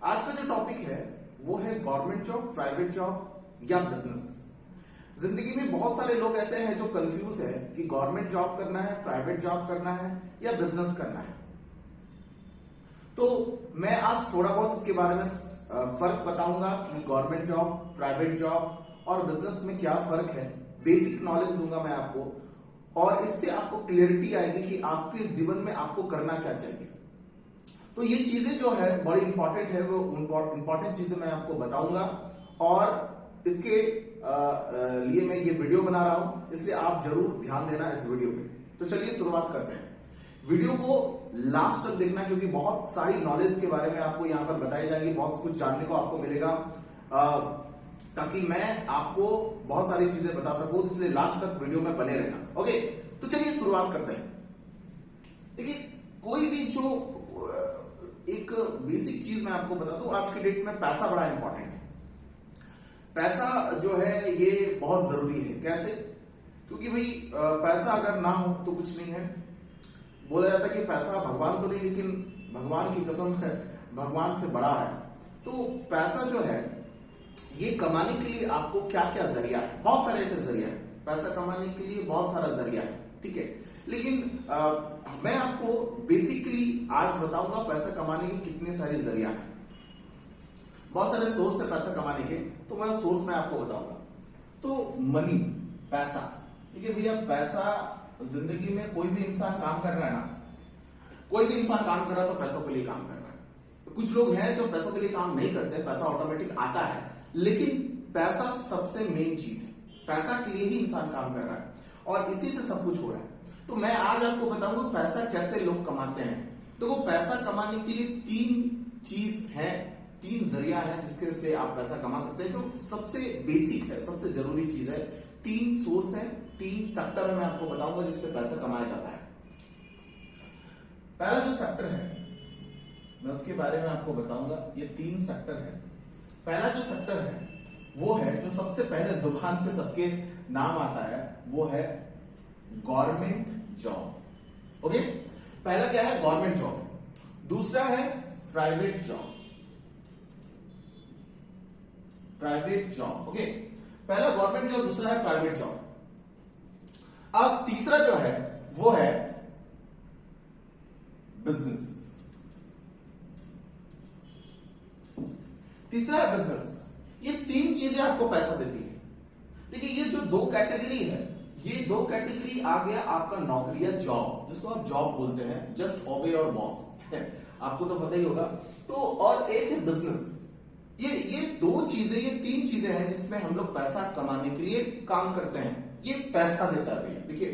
आज का जो टॉपिक है वो है गवर्नमेंट जॉब, प्राइवेट जॉब या बिजनेस। जिंदगी में बहुत सारे लोग ऐसे हैं जो कंफ्यूज है कि गवर्नमेंट जॉब करना है, प्राइवेट जॉब करना है या बिजनेस करना है। तो मैं आज थोड़ा बहुत इसके बारे में फर्क बताऊंगा कि गवर्नमेंट जॉब, प्राइवेट जॉब और बिजनेस में क्या फर्क है। बेसिक नॉलेज दूंगा मैं आपको और इससे आपको क्लियरिटी आएगी कि आपके जीवन में आपको करना क्या चाहिए। तो ये चीजें जो है बड़ी इंपॉर्टेंट है, वो इंपॉर्टेंट चीजें मैं आपको बताऊंगा और इसके लिए मैं ये वीडियो बना रहा हूं, इसलिए आप जरूर ध्यान देना इस वीडियो पे। तो चलिए शुरुआत करते हैं। वीडियो को लास्ट तक देखना क्योंकि बहुत सारी नॉलेज के बारे में आपको यहां पर बताई जाएगी, बहुत कुछ जानने को आपको मिलेगा ताकि मैं आपको बहुत सारी चीजें बता सकूं, इसलिए लास्ट तक वीडियो में बने रहना। ओके, तो चलिए शुरुआत करते हैं। देखिए, कोई भी जो एक बेसिक चीज मैं आपको बता दूं, आज के डेट में पैसा बड़ा इंपॉर्टेंट है। पैसा जो है ये बहुत जरूरी है। कैसे? क्योंकि भाई पैसा अगर ना हो तो कुछ नहीं है। बोला जाता है कि पैसा भगवान तो नहीं, लेकिन भगवान की कसम है भगवान से बड़ा है। तो पैसा जो है ये कमाने के लिए आपको क्या क्या जरिया है, बहुत सारे ऐसे जरिया है। पैसा कमाने के लिए बहुत सारा जरिया है, ठीक है। लेकिन मैं आपको बेसिकली आज बताऊंगा पैसा कमाने के कितने सारे जरिया है। बहुत सारे सोर्स है पैसा कमाने के, तो मैं सोर्स में आपको बताऊंगा। तो मनी, पैसा, ठीक है भैया। पैसा जिंदगी में कोई भी इंसान काम कर रहा है ना, कोई भी इंसान काम कर रहा है तो पैसों के लिए काम कर रहा है। तो कुछ लोग हैं जो पैसों के लिए काम नहीं करते, पैसा ऑटोमेटिक आता है, लेकिन पैसा सबसे मेन चीज है। पैसा के लिए ही इंसान काम कर रहा है और इसी से सब कुछ हो रहा है। तो मैं आज आपको बताऊंगा पैसा कैसे लोग कमाते हैं। तो वो पैसा कमाने के लिए तीन चीज है, तीन जरिया है जिसके से आप पैसा कमा सकते हैं, जो सबसे बेसिक है, सबसे जरूरी चीज है। तीन सोर्स है, तीन सेक्टर है, मैं आपको बताऊंगा जिससे पैसा कमाया जाता है। पहला जो सेक्टर है मैं उसके बारे में आपको बताऊंगा। ये तीन सेक्टर है। पहला जो सेक्टर है वो है जो सबसे पहले जुबान पे सबके नाम आता है, वो है गवर्नमेंट जॉब। ओके, पहला क्या है? Government job. दूसरा है private job, private job. Okay, पहला गवर्नमेंट जॉब, दूसरा है प्राइवेट जॉब। अब तीसरा जो है वो है बिजनेस। तीसरा है बिजनेस। ये तीन चीजें आपको पैसा देती है। देखिए, ये जो दो कैटेगरी है, ये दो कैटेगरी आ गया आपका नौकरी या जॉब, जिसको आप जॉब बोलते हैं, जस्ट ओबे और बॉस आपको तो पता ही होगा। तो और एक है बिजनेस। ये दो चीजें, ये तीन चीजें हैं जिसमें हम लोग पैसा कमाने के लिए काम करते हैं। ये पैसा देता है भैया। देखिए,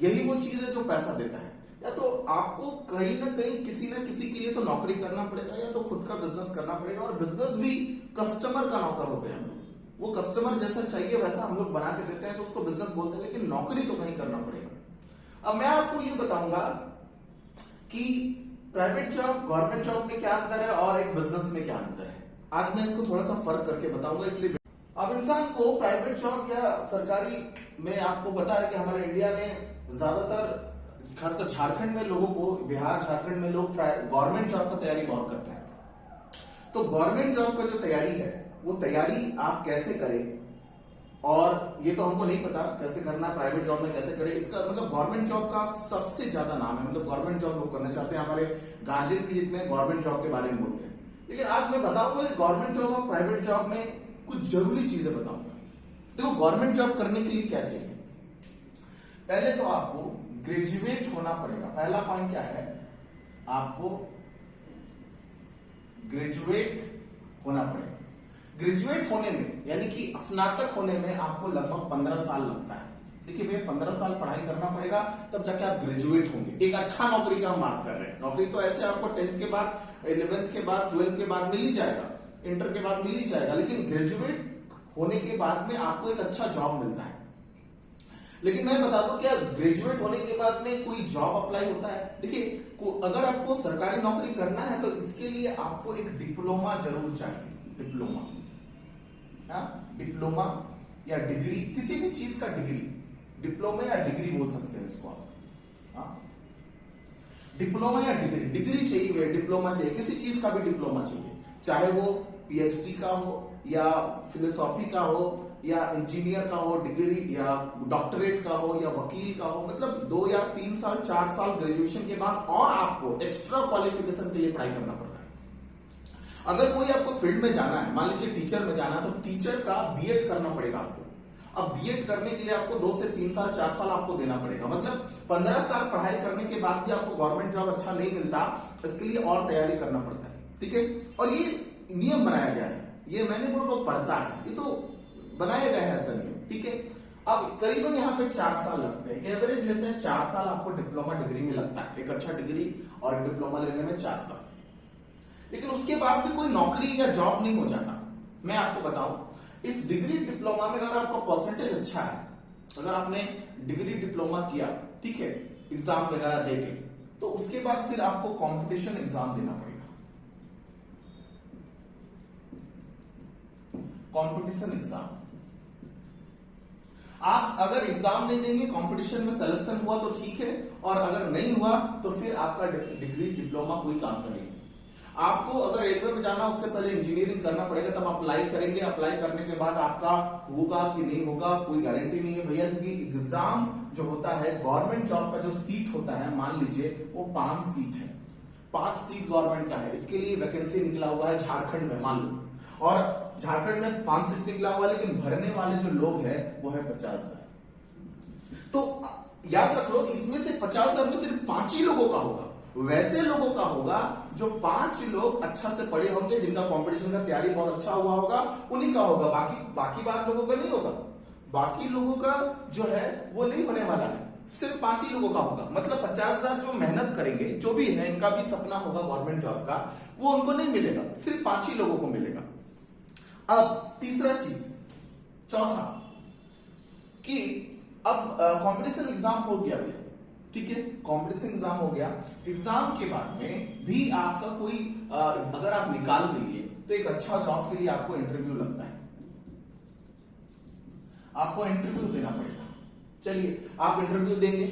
यही वो चीज है जो पैसा देता है। या तो आपको कहीं ना कहीं किसी ना किसी के लिए तो नौकरी करना पड़ेगा, या तो खुद का बिजनेस करना पड़ेगा। और बिजनेस भी कस्टमर का नौकर होते हैं। वो कस्टमर जैसा चाहिए वैसा हम लोग बना के देते हैं, तो उसको बिजनेस बोलते हैं। लेकिन नौकरी तो कहीं करना पड़ेगा। अब मैं आपको ये बताऊंगा कि प्राइवेट जॉब, गवर्नमेंट जॉब में क्या अंतर है और एक बिजनेस में क्या अंतर है। आज मैं इसको थोड़ा सा फर्क करके बताऊंगा। इसलिए अब इंसान को प्राइवेट जॉब या सरकारी में, आपको पता है कि हमारे इंडिया में ज्यादातर, खासकर झारखंड में लोगों को, बिहार झारखंड में लोग गवर्नमेंट जॉब का तैयारी बहुत करते हैं। तो गवर्नमेंट जॉब का जो तैयारी है वो तैयारी आप कैसे करें, और ये तो हमको नहीं पता कैसे करना, प्राइवेट जॉब में कैसे करें। इसका मतलब गवर्नमेंट जॉब का सबसे ज्यादा नाम है, मतलब गवर्नमेंट जॉब लोग करना चाहते हैं। हमारे गार्जियन भी जितने गवर्नमेंट जॉब के बारे में बोलते हैं। लेकिन आज मैं बताऊंगा कि गवर्नमेंट जॉब और प्राइवेट जॉब में कुछ जरूरी चीजें बताऊंगा। देखो, गवर्नमेंट जॉब करने के लिए क्या चाहिए? पहले तो आपको ग्रेजुएट होना पड़ेगा। पहला पॉइंट क्या है? आपको ग्रेजुएट होना पड़ेगा। ग्रेजुएट होने में, यानी कि स्नातक होने में आपको लगभग 15 साल लगता है। देखिए भैया, 15 साल पढ़ाई करना पड़ेगा, तब जाके आप ग्रेजुएट होंगे। एक अच्छा नौकरी का हम बात कर रहे हैं। नौकरी तो ऐसे आपको 10th के बाद, 11th के बाद, 12th के बाद मिल ही जाएगा, इंटर के बाद मिल ही जाएगा। लेकिन ग्रेजुएट होने के बाद में आपको एक अच्छा जॉब मिलता है। लेकिन मैं बता दूं, क्या ग्रेजुएट होने के बाद में कोई जॉब अप्लाई होता है? देखिए, अगर आपको सरकारी नौकरी करना है तो इसके लिए आपको एक डिप्लोमा जरूर चाहिए। डिप्लोमा या डिग्री, किसी भी चीज का डिग्री, डिप्लोमा या डिग्री बोल सकते हैं इसको आप। डिप्लोमा या डिग्री, डिग्री चाहिए, डिप्लोमा चाहिए, किसी चीज का भी डिप्लोमा चाहिए, चाहे वो पीएचडी का हो या फिलोसॉफी का हो या इंजीनियर का हो डिग्री, या डॉक्टरेट का हो या वकील का हो, मतलब 2 या 3 साल 4 साल ग्रेजुएशन के बाद और आपको एक्स्ट्रा क्वालिफिकेशन के लिए पढ़ाई करना पड़ता है। अगर कोई आपको फील्ड में जाना है, मान लीजिए टीचर में जाना है, तो टीचर का बीएड करना पड़ेगा आपको। अब बीएड करने के लिए आपको 2 से 3 साल 4 साल आपको देना पड़ेगा, मतलब 15 साल पढ़ाई करने के बाद भी आपको गवर्नमेंट जॉब अच्छा नहीं मिलता, इसके लिए और तैयारी करना पड़ता है, ठीक है। और ये नियम बनाया गया है, ये मैंने बोला वो पढ़ता है, ये तो बनाया गया है ऐसा नियम, ठीक है। अब करीबन यहाँ पे 4 साल लगते हैं, एवरेज लेते हैं 4 साल आपको डिप्लोमा डिग्री में लगता है, एक अच्छा डिग्री और डिप्लोमा लेने में 4 साल। लेकिन उसके बाद भी कोई नौकरी या जॉब नहीं हो जाता। मैं आपको बताऊं, इस डिग्री डिप्लोमा में अगर आपका परसेंटेज अच्छा है, अगर आपने डिग्री डिप्लोमा किया, ठीक है, एग्जाम वगैरह देके, तो उसके बाद फिर आपको कंपटीशन एग्जाम देना पड़ेगा, कंपटीशन एग्जाम। आप अगर एग्जाम नहीं देंगे, कंपटीशन में सिलेक्शन हुआ तो ठीक है, और अगर नहीं हुआ तो फिर आपका डिग्री डिप्लोमा कोई काम का नहीं है। आपको अगर रेलवे में जाना, उससे पहले इंजीनियरिंग करना पड़ेगा, तब अप्लाई करेंगे, अप्लाई करने के बाद आपका होगा कि नहीं होगा कोई गारंटी नहीं है भैया, क्योंकि एग्जाम जो होता है गवर्नमेंट जॉब का जो सीट होता है, मान लीजिए वो 5 सीट है, 5 सीट गवर्नमेंट का है, इसके लिए वैकेंसी निकला हुआ है झारखंड में मान लो, और झारखंड में 5 सीट निकला हुआ है, लेकिन भरने वाले जो लोग हैं वो है 50,000। तो याद रख लो, इसमें से 50,000 में सिर्फ 5 ही लोगों का होगा, वैसे लोगों का होगा जो 5 लोग अच्छा से पढ़े होंगे, जिनका कंपटीशन का तैयारी बहुत अच्छा हुआ होगा, उन्हीं का होगा, बाकी बात लोगों का नहीं होगा। बाकी लोगों का जो है वो नहीं होने वाला है, सिर्फ 5 ही लोगों का होगा। मतलब 50,000 जो मेहनत करेंगे, जो भी है, इनका भी सपना होगा गवर्नमेंट जॉब का, वो उनको नहीं मिलेगा, सिर्फ 5 ही लोगों को मिलेगा। अब तीसरा चीज, चौथा, कि अब कंपटीशन एग्जाम हो गया भैया, ठीक है, कंपटीशन एग्जाम हो गया, एग्जाम के बाद में भी आपका कोई अगर आप निकाल लिए तो एक अच्छा जॉब के लिए आपको इंटरव्यू लगता है, आपको इंटरव्यू देना पड़ेगा। चलिए आप इंटरव्यू देंगे,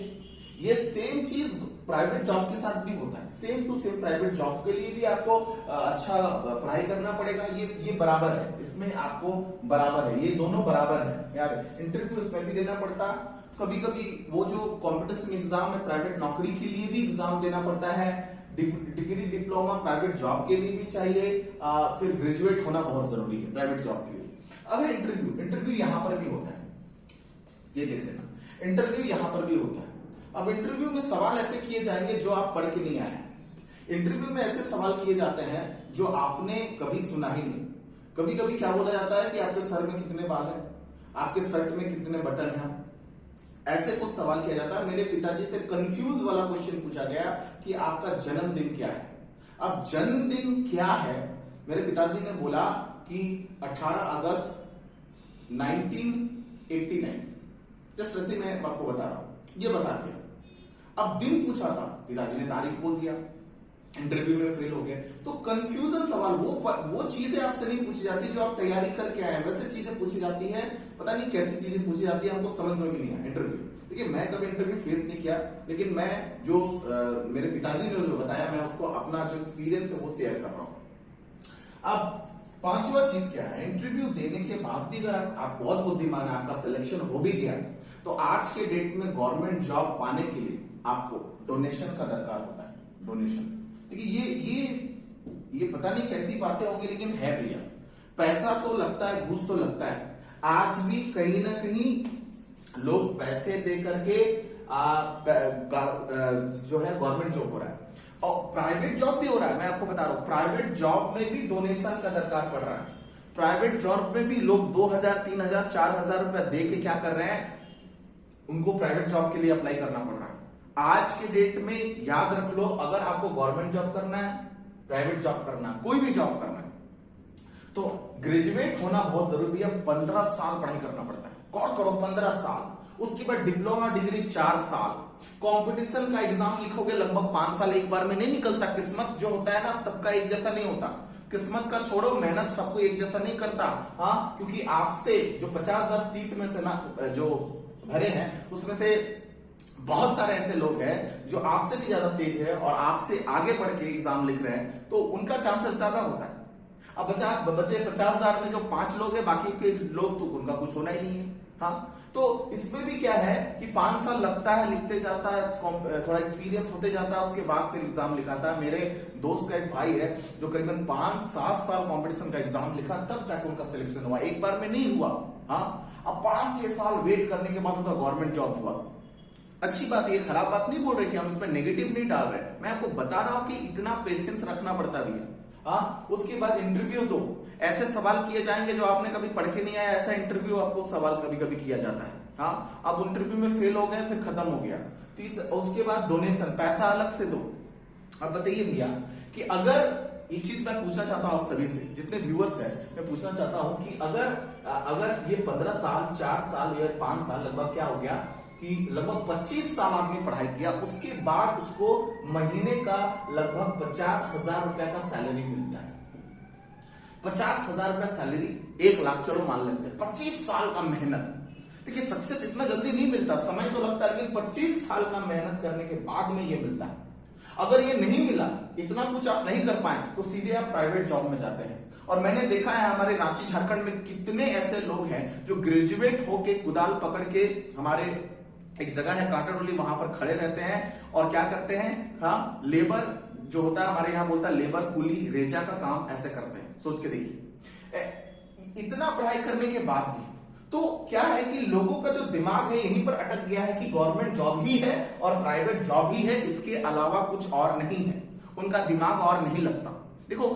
ये सेम चीज प्राइवेट जॉब के साथ भी होता है, same to same private job के लिए भी आपको अच्छा पढ़ाई करना पड़ेगा, ये बराबर है, इसमें आपको बराबर है, ये दोनों बराबर है यार। इंटरव्यू इसमें भी देना पड़ता है, कभी कभी वो जो कंपटीशन एग्जाम है प्राइवेट नौकरी के लिए भी एग्जाम देना पड़ता है, डिग्री डिप्लोमा प्राइवेट जॉब के लिए भी चाहिए, फिर ग्रेजुएट होना बहुत जरूरी है प्राइवेट जॉब के लिए। अब इंटरव्यू यहां पर भी होता है, ये देख लेना, इंटरव्यू यहां पर भी होता है। अब इंटरव्यू में सवाल ऐसे किए जाएंगे जो आप पढ़ के नहीं आए, इंटरव्यू में ऐसे सवाल किए जाते हैं जो आपने कभी सुना ही नहीं। कभी कभी क्या बोला जाता है कि आपके सर में कितने बाल हैं, आपके शर्ट में कितने बटन हैं, ऐसे कुछ सवाल किया जाता है। मेरे पिताजी से कंफ्यूज वाला क्वेश्चन पूछा गया कि आपका जन्मदिन क्या है। अब जन्मदिन क्या है, मेरे पिताजी ने बोला कि 18 अगस्त 1989, जस्ट ऐसे मैं आपको बता रहा हूं, ये बता दिया। अब दिन पूछा था, पिताजी ने तारीख बोल दिया, इंटरव्यू में फेल हो गए। तो कंफ्यूजन सवाल, वो चीजें आपसे नहीं पूछी जाती जो आप तैयारी करके आए, वैसे चीजें पूछी जाती है, पता नहीं कैसी चीजें पूछी जाती है, हमको समझ में भी नहीं आया इंटरव्यू। देखिए मैं कभी इंटरव्यू फेस नहीं किया, लेकिन मैं जो मेरे पिताजी ने जो बताया, मैं उसको अपना जो एक्सपीरियंस है वो शेयर कर रहा हूं। अब 5वां चीज क्या है, इंटरव्यू देने के बाद भी अगर आप बहुत बुद्धिमान है, आपका सिलेक्शन हो भी गया, तो आज के डेट में गवर्नमेंट जॉब पाने के लिए आपको डोनेशन का दरकार होता है, डोनेशन। देखिए ये पता नहीं कैसी बातें होंगी, लेकिन है भैया, पैसा तो लगता है, घूस तो लगता है। आज भी कहीं ना कहीं लोग पैसे दे करके जो है गवर्नमेंट जॉब हो रहा है, और प्राइवेट जॉब भी हो रहा है। मैं आपको बता रहा हूं, प्राइवेट जॉब में भी डोनेशन का दरकार पड़ रहा है। प्राइवेट जॉब में भी लोग 2,000, 3,000, 4,000 रुपया दे के क्या कर रहे हैं, उनको प्राइवेट जॉब के लिए अप्लाई करना पड़ रहा है। आज के डेट में याद रख लो, अगर आपको गवर्नमेंट जॉब करना है, प्राइवेट जॉब करना है, कोई भी जॉब करना है, तो ग्रेजुएट होना बहुत जरूरी है। 15 साल पढ़ाई करना पड़ता है, गौर करो 15 साल। उसके बाद डिप्लोमा डिग्री 4 साल, कंपटीशन का एग्जाम लिखोगे लगभग 5 साल, एक बार में नहीं निकलता। किस्मत जो होता है ना, सबका एक जैसा नहीं होता। किस्मत का छोड़ो, मेहनत सबको एक जैसा नहीं करता। हाँ, क्योंकि आपसे जो 50,000 सीट में से ना जो भरे हैं, उसमें से बहुत सारे ऐसे लोग हैं जो आपसे भी ज्यादा तेज है और आपसे आगे बढ़ के एग्जाम लिख रहे हैं, तो उनका चांसेस ज्यादा होता है। अब बचे 50,000 में जो 5 लोग हैं, बाकी के लोग तो उनका कुछ होना ही नहीं है। हाँ, तो इसमें भी क्या है कि 5 साल लगता है, लिखते जाता है, थोड़ा एक्सपीरियंस होते जाता है, उसके बाद फिर एग्जाम लिखाता है। मेरे दोस्त का एक भाई है जो करीबन 5-7 साल कंपटीशन का एग्जाम लिखा, तब जाके उनका सिलेक्शन हुआ, एक बार में नहीं हुआ। हाँ, अब 5-6 साल वेट करने के बाद उनका गवर्नमेंट जॉब हुआ। अच्छी बात, ये खराब बात नहीं बोल रहे कि हम इस पर नेगेटिव नहीं डाल रहे, मैं आपको बता रहा हूं कि इतना पेशेंस रखना पड़ता भी है। हाँ, उसके बाद इंटरव्यू दो, ऐसे सवाल किए जाएंगे जो आपने कभी पढ़ के नहीं आया, ऐसा इंटरव्यू आपको सवाल कभी कभी किया जाता है। हाँ, अब इंटरव्यू में फेल हो गए, फिर खत्म हो गया। उसके बाद डोनेशन, पैसा अलग से दो। अब बताइए भैया कि अगर एक चीज मैं पूछना चाहता हूं आप सभी से, जितने व्यूअर्स हैं, मैं पूछना चाहता हूं कि अगर ये 15 साल, 4 साल या 5 साल, लगभग क्या हो गया कि लगभग 25 साल आदमी पढ़ाई किया, उसके बाद उसको महीने का लगभग 50,000 रुपया का सैलरी मिलता है। 50,000 रुपया सैलरी, 1 लाख चलो मान लेते हैं। 25 साल का मेहनत, देखिए सक्सेस इतना जल्दी नहीं मिलता, समय तो लगता है, लेकिन 25 साल का मेहनत करने के बाद में ये मिलता है। अगर ये नहीं मिला, इतना कुछ आप नहीं कर पाए, तो सीधे आप प्राइवेट जॉब में जाते हैं। और मैंने देखा है हमारे रांची झारखंड में कितने ऐसे लोग हैं जो ग्रेजुएट होके कुदाल पकड़ के, हमारे एक जगह है कांटाडोली, वहां पर खड़े रहते हैं और क्या करते हैं, हाँ, लेबर जो होता है हमारे यहाँ बोलता है लेबर, कुली, रेजा का काम ऐसे करते हैं। सोच के देखिए, इतना पढ़ाई करने के बाद भी तो क्या है कि लोगों का जो दिमाग है यहीं पर अटक गया है कि गवर्नमेंट जॉब ही है और प्राइवेट जॉब ही है, इसके अलावा कुछ और नहीं है। उनका दिमाग और नहीं लगता। देखो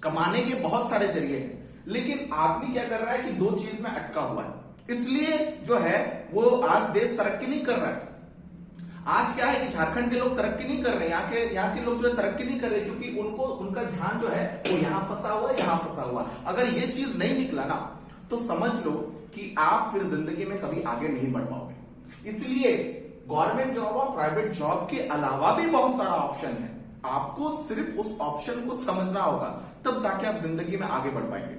कमाने के बहुत सारे जरिए हैं, लेकिन आदमी क्या कर रहा है कि 2 चीज में अटका हुआ है, इसलिए जो है वो आज देश तरक्की नहीं कर रहा है। आज क्या है कि झारखंड के लोग तरक्की नहीं कर रहे, यहाँ के लोग जो है तरक्की नहीं कर रहे, क्योंकि उनका ध्यान जो है वो यहाँ फंसा हुआ, यहाँ फंसा हुआ। अगर ये चीज नहीं निकला ना, तो समझ लो कि आप फिर जिंदगी में कभी आगे नहीं बढ़ पाओगे। इसलिए गवर्नमेंट जॉब और प्राइवेट जॉब के अलावा भी बहुत सारा ऑप्शन है, आपको सिर्फ उस ऑप्शन को समझना होगा, तब जाके आप जिंदगी में आगे बढ़ पाएंगे।